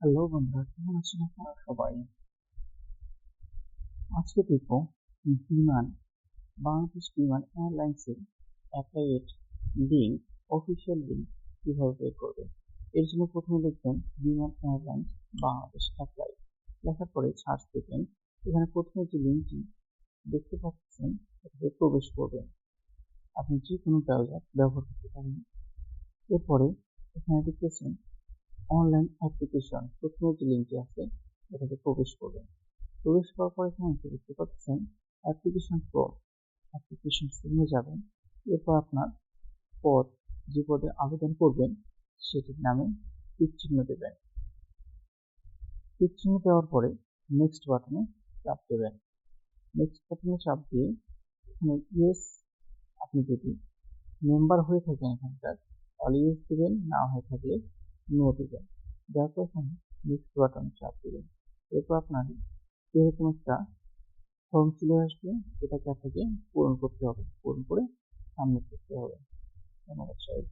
Hello বন্ধুরা, কেমন আছেন আপনারা সবাই? আজকে দেখব বিমান বাংলাদেশ বিমান এয়ারলাইন্সের অ্যাপ্লাইড লিঙ্ক, অফিসিয়াল লিঙ্ক কিভাবে বের করবে। এর জন্য প্রথমে লিখবেন বিমান এয়ারলাইন্স বাংলাদেশ অ্যাপ্লাই, লেখার পরে সার্চ দেবেন। এখানে প্রথমে যে লিঙ্কটি দেখতে পাচ্ছেন এটাতে প্রবেশ করবেন। আপনি যে কোনো ব্রাউজার ব্যবহার করতে পারেন। এরপরে এখানে দেখতেছেন অনলাইন অ্যাপ্লিকেশন, প্রথমে যে লিঙ্কটি আছে এটাতে প্রবেশ করবেন। প্রবেশ করার পর এখানে দেখতে পাচ্ছেন অ্যাপ্লিকেশন ফর্ম, অ্যাপ্লিকেশন ফর্মে যাবেন। এরপর আপনার পদ, যে পদে আবেদন করবেন সেটির নামে টিক চিহ্ন দেবেন। টিক চিহ্ন দেওয়ার পরে নেক্সট বাটনে চাপ দেবেন। নেক্সট বাটনে চাপ দিয়ে এখানে ইয়েস, আপনি যদি মেম্বার হয়ে থাকেন এখানকার তাহলে ইয়েস দেবেন, না হয়ে থাকলে নো দেবেন। দেওয়ার পর এখানে নেক্সট বাটনে চাপ দেবেন। এরপর আপনার এরকম একটা ফর্ম চলে আসবে, এটাকে আপনাকে পূরণ করতে হবে, পূরণ করে সাবমিট করতে হবে। ধন্যবাদ সবাই।